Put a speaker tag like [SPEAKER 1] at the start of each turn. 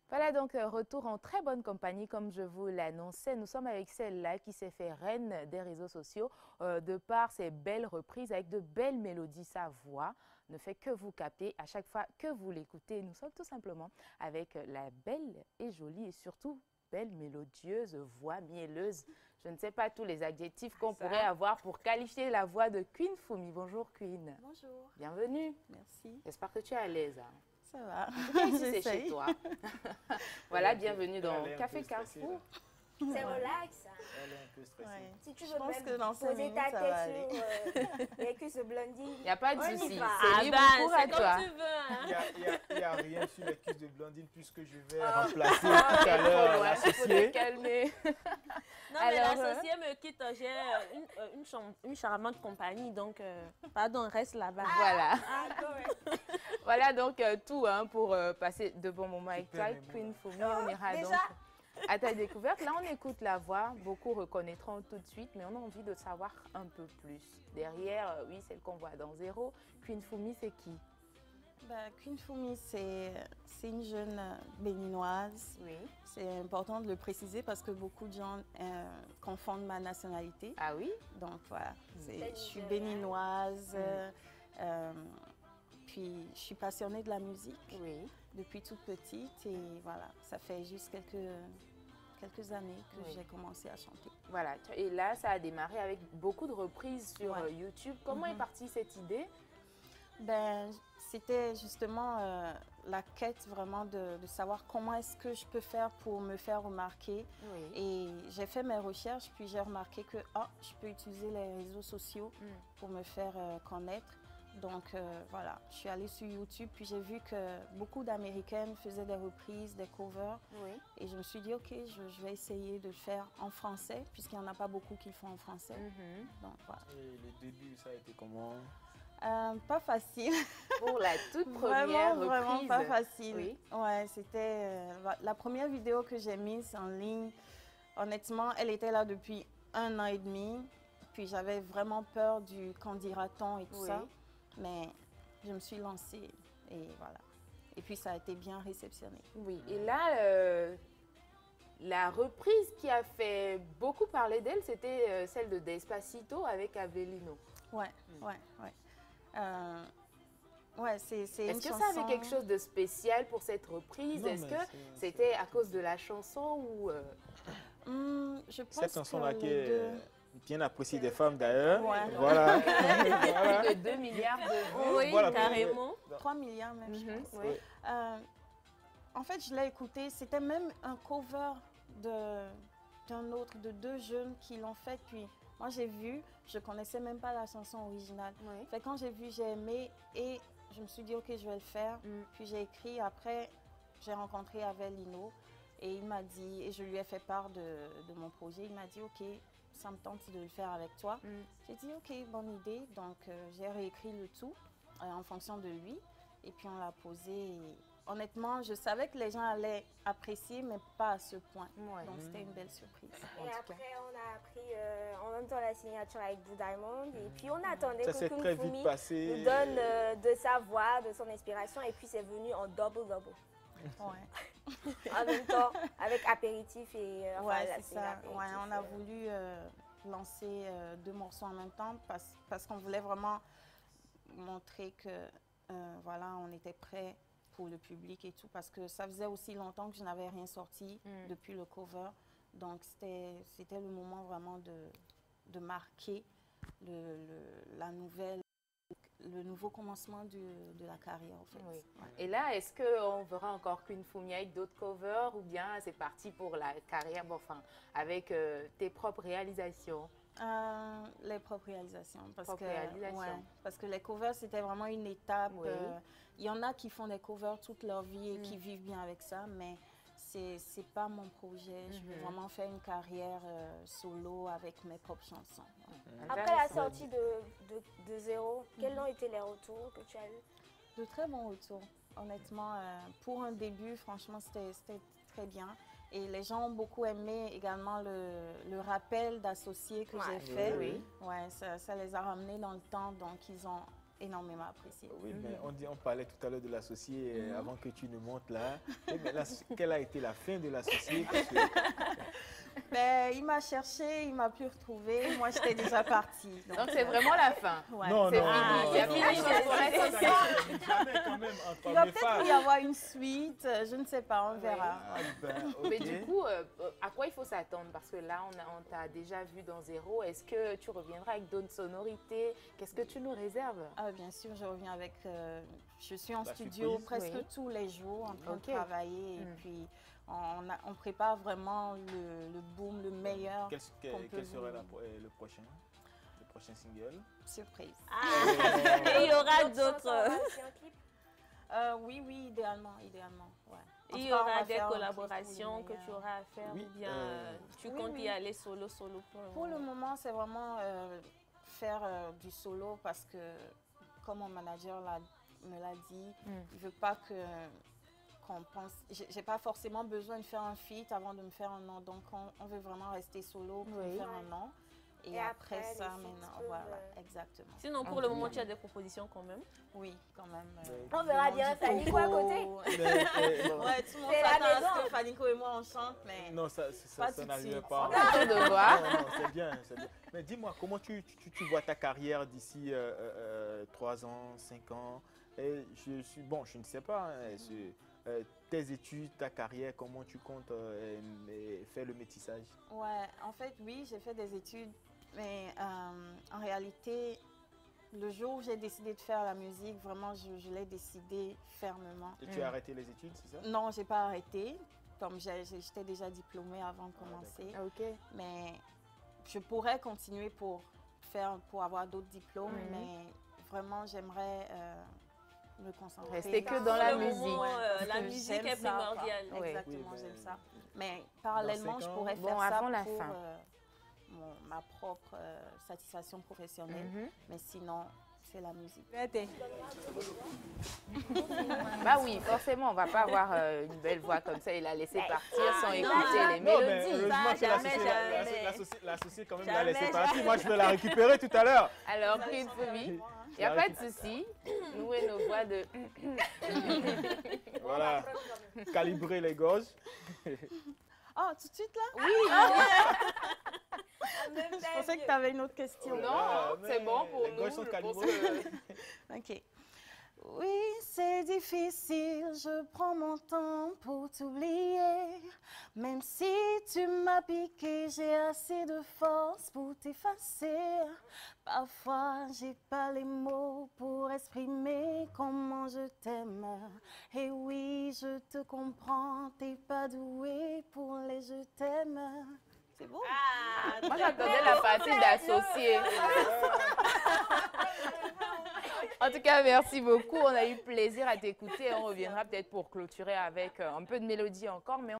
[SPEAKER 1] Voilà donc retour en très bonne compagnie comme je vous l'annonçais. Nous sommes avec celle-là qui s'est fait reine des réseaux sociaux de par ses belles reprises avec de belles mélodies. Sa voix ne fait que vous capter à chaque fois que vous l'écoutez. Nous sommes tout simplement avec la belle et jolie et surtout belle mélodieuse voix mielleuse. Je ne sais pas tous les adjectifs qu'on pourrait avoir pour qualifier la voix de Queen Foumi. Bonjour Queen.
[SPEAKER 2] Bonjour.
[SPEAKER 1] Bienvenue.
[SPEAKER 2] Merci.
[SPEAKER 1] J'espère que tu es à l'aise.
[SPEAKER 2] Ça va.
[SPEAKER 1] En tout cas, ici, c'est chez toi. Voilà, bienvenue dans Café Carrefour.
[SPEAKER 3] C'est relax.
[SPEAKER 4] Elle est un peu stressée.
[SPEAKER 2] Ouais.
[SPEAKER 3] Si tu
[SPEAKER 2] Je
[SPEAKER 3] veux
[SPEAKER 2] pense
[SPEAKER 3] même
[SPEAKER 2] que dans 5
[SPEAKER 3] poser
[SPEAKER 2] minutes,
[SPEAKER 3] ta
[SPEAKER 2] ça va
[SPEAKER 3] tête sur les cuisses blondies.
[SPEAKER 1] Il n'y a pas de
[SPEAKER 3] On y
[SPEAKER 1] souci.
[SPEAKER 3] va.
[SPEAKER 1] C'est libre pour à
[SPEAKER 5] c'est
[SPEAKER 1] toi.
[SPEAKER 5] comme tu veux. Hein.
[SPEAKER 4] Il n'y a rien sur les cuisses de Blondine puisque je vais remplacer tout
[SPEAKER 1] Ah,
[SPEAKER 4] à l'heure
[SPEAKER 1] il faut te
[SPEAKER 4] l'associé.
[SPEAKER 1] calmer.
[SPEAKER 5] Non,
[SPEAKER 1] Alors,
[SPEAKER 5] mais l'associé me quitte. J'ai une charmante compagnie, donc pardon, reste là-bas.
[SPEAKER 1] Voilà.
[SPEAKER 3] Ah, correct.
[SPEAKER 1] Voilà donc tout pour passer de bons moments avec toi,
[SPEAKER 4] Super
[SPEAKER 1] Queen
[SPEAKER 4] mémoire.
[SPEAKER 1] Foumi. On ira
[SPEAKER 3] Déjà?
[SPEAKER 1] donc à ta découverte. Là, on écoute la voix. Beaucoup reconnaîtront tout de suite, mais on a envie de savoir un peu plus. Derrière, oui, celle qu'on voit dans Zéro. Queen Foumi, c'est qui?
[SPEAKER 2] Queen Foumi, c'est une jeune béninoise.
[SPEAKER 1] Oui.
[SPEAKER 2] C'est important de le préciser parce que beaucoup de gens confondent ma nationalité.
[SPEAKER 1] Ah oui?
[SPEAKER 2] Donc voilà, je suis
[SPEAKER 3] Béninoise.
[SPEAKER 2] béninoise. Puis je suis passionnée de la musique
[SPEAKER 1] Oui.
[SPEAKER 2] depuis toute petite et voilà, ça fait juste quelques années que
[SPEAKER 1] Oui.
[SPEAKER 2] j'ai commencé à chanter.
[SPEAKER 1] Voilà. Et là, ça a démarré avec beaucoup de reprises sur
[SPEAKER 2] Ouais.
[SPEAKER 1] YouTube. Comment est partie cette idée?
[SPEAKER 2] C'était justement la quête vraiment de savoir comment est-ce que je peux faire pour me faire remarquer.
[SPEAKER 1] Oui.
[SPEAKER 2] Et j'ai fait mes recherches, puis j'ai remarqué que je peux utiliser les réseaux sociaux pour me faire connaître. Donc voilà, je suis allée sur YouTube, puis j'ai vu que beaucoup d'Américaines faisaient des reprises, des covers.
[SPEAKER 1] Oui.
[SPEAKER 2] Et je me suis dit, OK, je vais essayer de le faire en français, puisqu'il n'y en a pas beaucoup qui le font en français. Donc voilà.
[SPEAKER 4] Et le début, ça a été comment?
[SPEAKER 2] Pas facile.
[SPEAKER 1] Pour la toute première reprise.
[SPEAKER 2] Vraiment pas facile.
[SPEAKER 1] Oui.
[SPEAKER 2] Ouais, c'était la première vidéo que j'ai mise en ligne. Honnêtement, elle était là depuis 1 an et demi. Puis j'avais vraiment peur du qu'en dira-t-on et tout
[SPEAKER 1] Oui.
[SPEAKER 2] ça. Mais je me suis lancée et voilà. Et puis ça a été bien réceptionné.
[SPEAKER 1] Oui, et là, la reprise qui a fait beaucoup parler d'elle, c'était celle de Despacito avec Avelino.
[SPEAKER 2] Ouais. Ouais, c'est une
[SPEAKER 1] Est-ce que
[SPEAKER 2] chanson...
[SPEAKER 1] ça avait quelque chose de spécial pour cette reprise?
[SPEAKER 4] Non,
[SPEAKER 1] Est-ce
[SPEAKER 4] mais
[SPEAKER 1] que
[SPEAKER 4] c'est-
[SPEAKER 1] c'était à cause de la chanson ou...
[SPEAKER 2] je pense
[SPEAKER 4] Cette chanson-là
[SPEAKER 2] que
[SPEAKER 4] qui
[SPEAKER 2] les
[SPEAKER 4] est
[SPEAKER 2] deux...
[SPEAKER 4] bien appréciée des femmes d'ailleurs.
[SPEAKER 2] Ouais.
[SPEAKER 4] Voilà.
[SPEAKER 1] Plus de 2 milliards de vues.
[SPEAKER 5] Oui,
[SPEAKER 4] Voilà.
[SPEAKER 5] carrément.
[SPEAKER 2] 3 milliards même, je pense.
[SPEAKER 1] Oui.
[SPEAKER 2] En fait, je l'ai écouté. C'était même un cover d'un autre, de 2 jeunes qui l'ont fait. Puis moi, j'ai vu, je connaissais même pas la chanson originale.
[SPEAKER 1] Oui.
[SPEAKER 2] Fait quand j'ai vu, j'ai aimé et je me suis dit, OK, je vais le faire. Puis j'ai écrit. Après, j'ai rencontré Avelino et il m'a dit, et je lui ai fait part de mon projet. Il m'a dit, OK, ça me tente de le faire avec toi. J'ai dit, OK, bonne idée. Donc, j'ai réécrit le tout en fonction de lui. Et puis, on l'a posé. Et honnêtement, je savais que les gens allaient apprécier, mais pas à ce point.
[SPEAKER 1] Ouais.
[SPEAKER 2] Donc, c'était une belle surprise.
[SPEAKER 3] Et après, on a appris en même temps la signature avec Blue Diamond. Et puis, on attendait
[SPEAKER 4] Ça
[SPEAKER 3] que
[SPEAKER 4] s'est
[SPEAKER 3] Queen
[SPEAKER 4] très
[SPEAKER 3] Foumi
[SPEAKER 4] vite passé.
[SPEAKER 3] nous donne de sa voix, de son inspiration. Et puis, c'est venu en double.
[SPEAKER 2] Ouais,
[SPEAKER 3] En même temps, avec apéritif et...
[SPEAKER 2] ouais
[SPEAKER 3] là,
[SPEAKER 2] c'est ça.
[SPEAKER 3] l'apéritif,
[SPEAKER 2] Ouais, on a voulu lancer 2 morceaux en même temps parce qu'on voulait vraiment montrer que voilà, on était prêt pour le public et tout. Parce que ça faisait aussi longtemps que je n'avais rien sorti depuis le cover. Donc, c'était le moment vraiment de marquer la nouvelle, le nouveau commencement de la carrière, en fait.
[SPEAKER 1] Oui.
[SPEAKER 2] Ouais.
[SPEAKER 1] Et là, est-ce qu'on verra encore Queen Foumi avec d'autres covers ou bien c'est parti pour la carrière, bon, enfin, avec tes propres réalisations?
[SPEAKER 2] Les propres réalisations. Parce
[SPEAKER 1] Propres
[SPEAKER 2] que,
[SPEAKER 1] réalisations.
[SPEAKER 2] ouais, parce que les covers, c'était vraiment une étape.
[SPEAKER 1] Oui.
[SPEAKER 2] Il y en a qui font des covers toute leur vie et qui vivent bien avec ça, mais c'est pas mon projet. Je veux vraiment faire une carrière solo avec mes propres chansons. Ouais.
[SPEAKER 3] Après la sortie de Zéro, quels ont été les retours que tu as eus?
[SPEAKER 2] De très bons retours. Honnêtement, pour un début, franchement, c'était très bien. Et les gens ont beaucoup aimé également le rappel d'associés que j'ai fait.
[SPEAKER 1] Oui.
[SPEAKER 2] Ouais, ça les a ramenés dans le temps, donc ils ont énormément apprécié.
[SPEAKER 4] Oui, mais on parlait tout à l'heure de l'associé avant que tu ne montes là. Et mais là, quelle a été la fin de l'associé?
[SPEAKER 2] Ben, il m'a cherché, il m'a plus retrouvé. Moi, j'étais déjà partie.
[SPEAKER 1] Donc c'est vraiment la fin.
[SPEAKER 2] Ouais.
[SPEAKER 4] Non,
[SPEAKER 1] C'est
[SPEAKER 4] non,
[SPEAKER 1] fini.
[SPEAKER 4] non,
[SPEAKER 1] Il y a
[SPEAKER 4] non,
[SPEAKER 1] fini
[SPEAKER 4] non,
[SPEAKER 1] les
[SPEAKER 4] non,
[SPEAKER 1] choses pour
[SPEAKER 4] ça
[SPEAKER 1] l'associé.
[SPEAKER 4] n'arrive jamais quand même entre
[SPEAKER 2] Il va
[SPEAKER 4] hommes et
[SPEAKER 2] peut-être y
[SPEAKER 4] femmes.
[SPEAKER 2] avoir une suite, je ne sais pas, on verra.
[SPEAKER 4] Ah, ben, ok.
[SPEAKER 1] Mais du coup, à quoi il faut s'attendre? Parce que là, on t'a déjà vu dans Zéro. Est-ce que tu reviendras avec d'autres sonorités? Qu'est-ce que tu nous réserves?
[SPEAKER 2] Ah, bien sûr, je reviens avec... je suis en
[SPEAKER 4] La
[SPEAKER 2] studio
[SPEAKER 4] surprise.
[SPEAKER 2] presque
[SPEAKER 1] Oui.
[SPEAKER 2] tous les jours en train
[SPEAKER 1] Ok.
[SPEAKER 2] de travailler. Et puis, on prépare vraiment le boom, le meilleur.
[SPEAKER 4] Quel
[SPEAKER 2] qu'on peut
[SPEAKER 4] serait
[SPEAKER 2] vous-
[SPEAKER 4] le prochain single?
[SPEAKER 2] Surprise.
[SPEAKER 5] Et il y aura
[SPEAKER 3] Donc,
[SPEAKER 5] d'autres.
[SPEAKER 3] ça va aussi en clip.
[SPEAKER 2] Oui, idéalement, ouais. En
[SPEAKER 5] Il
[SPEAKER 2] tout
[SPEAKER 5] y
[SPEAKER 2] cas, on
[SPEAKER 5] aura
[SPEAKER 2] va
[SPEAKER 5] des
[SPEAKER 2] faire un clip
[SPEAKER 5] collaborations
[SPEAKER 2] pour
[SPEAKER 5] que
[SPEAKER 2] les
[SPEAKER 5] tu
[SPEAKER 2] meilleurs.
[SPEAKER 5] auras à faire
[SPEAKER 4] Oui,
[SPEAKER 5] ou bien tu
[SPEAKER 2] oui,
[SPEAKER 5] comptes
[SPEAKER 2] oui.
[SPEAKER 5] y aller solo
[SPEAKER 2] Pour le moment, c'est vraiment faire du solo parce que, comme mon manager me l'a dit, il ne veut pas qu'on pense... J'ai pas forcément besoin de faire un feat avant de me faire un nom. Donc, on veut vraiment rester solo pour
[SPEAKER 1] Oui.
[SPEAKER 2] faire un nom. Et,
[SPEAKER 3] Et
[SPEAKER 2] après
[SPEAKER 3] après,
[SPEAKER 2] ça,
[SPEAKER 3] les feats
[SPEAKER 2] maintenant,
[SPEAKER 3] peuvent,
[SPEAKER 2] voilà, exactement.
[SPEAKER 5] Sinon, pour
[SPEAKER 1] Ok.
[SPEAKER 5] le moment, tu as des propositions quand même.
[SPEAKER 2] Oui, quand même.
[SPEAKER 3] On verra bien Fanico à côté.
[SPEAKER 2] Ouais, tout le monde
[SPEAKER 3] C'est la
[SPEAKER 2] s'attend à
[SPEAKER 3] maison.
[SPEAKER 2] ce que Fanico et moi, on chante, mais...
[SPEAKER 4] Non, ça
[SPEAKER 2] Pas tout de
[SPEAKER 4] n'arrive
[SPEAKER 2] suite.
[SPEAKER 4] pas.
[SPEAKER 1] Attends de voir.
[SPEAKER 4] Non, c'est bien, c'est bien. Mais dis-moi, comment tu vois ta carrière d'ici 3 ans, 5 ans? Et je ne sais pas, tes études, ta carrière, comment tu comptes faire le métissage?
[SPEAKER 2] Ouais, en fait, oui, j'ai fait des études, mais en réalité, le jour où j'ai décidé de faire la musique, vraiment, je l'ai décidé fermement.
[SPEAKER 4] Et tu as arrêté les études, c'est ça?
[SPEAKER 2] Non, j'ai pas arrêté, comme j'étais déjà diplômée avant de commencer,
[SPEAKER 1] Ok.
[SPEAKER 2] mais je pourrais continuer pour avoir d'autres diplômes, mais vraiment, j'aimerais me concentrer.
[SPEAKER 1] Rester que
[SPEAKER 3] Pour
[SPEAKER 1] dans la
[SPEAKER 5] Pour le
[SPEAKER 1] musique.
[SPEAKER 5] moment,
[SPEAKER 2] Parce
[SPEAKER 5] la
[SPEAKER 2] que
[SPEAKER 5] musique
[SPEAKER 2] j'aime
[SPEAKER 5] est
[SPEAKER 2] ça, quoi.
[SPEAKER 5] primordiale.
[SPEAKER 1] Oui.
[SPEAKER 2] Exactement,
[SPEAKER 4] Oui,
[SPEAKER 2] j'aime
[SPEAKER 4] mais
[SPEAKER 2] ça. Mais parallèlement,
[SPEAKER 4] dans
[SPEAKER 2] je
[SPEAKER 4] 5 ans,
[SPEAKER 2] pourrais
[SPEAKER 1] bon,
[SPEAKER 2] faire ça
[SPEAKER 1] avant la
[SPEAKER 2] pour
[SPEAKER 1] fin.
[SPEAKER 2] ma propre satisfaction professionnelle.
[SPEAKER 1] Mhm.
[SPEAKER 2] Mais sinon, c'est la musique.
[SPEAKER 1] Bah oui, forcément, on va pas avoir une belle voix comme ça et la laisser partir sans écouter les
[SPEAKER 4] Non, mais
[SPEAKER 1] mélodies.
[SPEAKER 4] heureusement que
[SPEAKER 5] jamais,
[SPEAKER 4] l'associé quand même
[SPEAKER 5] Jamais,
[SPEAKER 4] l'a laissé
[SPEAKER 5] jamais.
[SPEAKER 4] partir. Moi, je vais la récupérer tout à l'heure.
[SPEAKER 1] Alors, Prince Fumi, il n'y a pas de souci. Nous et nos voix de...
[SPEAKER 4] Voilà, calibrer les gorges.
[SPEAKER 2] Oh, tout de suite là?
[SPEAKER 3] Même
[SPEAKER 2] Je pensais que tu avais une autre question.
[SPEAKER 1] Non,
[SPEAKER 4] Ah,
[SPEAKER 1] c'est
[SPEAKER 4] mais
[SPEAKER 1] bon pour
[SPEAKER 4] les
[SPEAKER 1] nous.
[SPEAKER 4] gauches sont
[SPEAKER 1] je pense
[SPEAKER 4] calibrées.
[SPEAKER 1] que-
[SPEAKER 2] Ok. Oui, c'est difficile, je prends mon temps pour t'oublier. Même si tu m'as piqué, j'ai assez de force pour t'effacer. Parfois, j'ai pas les mots pour exprimer comment je t'aime. Et oui, je te comprends, t'es pas doué pour les je t'aime. C'est beau.
[SPEAKER 1] Moi, j'attendais la partie d'associé. En tout cas, merci beaucoup. On a eu plaisir à t'écouter. On reviendra peut-être pour clôturer avec un peu de mélodie encore. Mais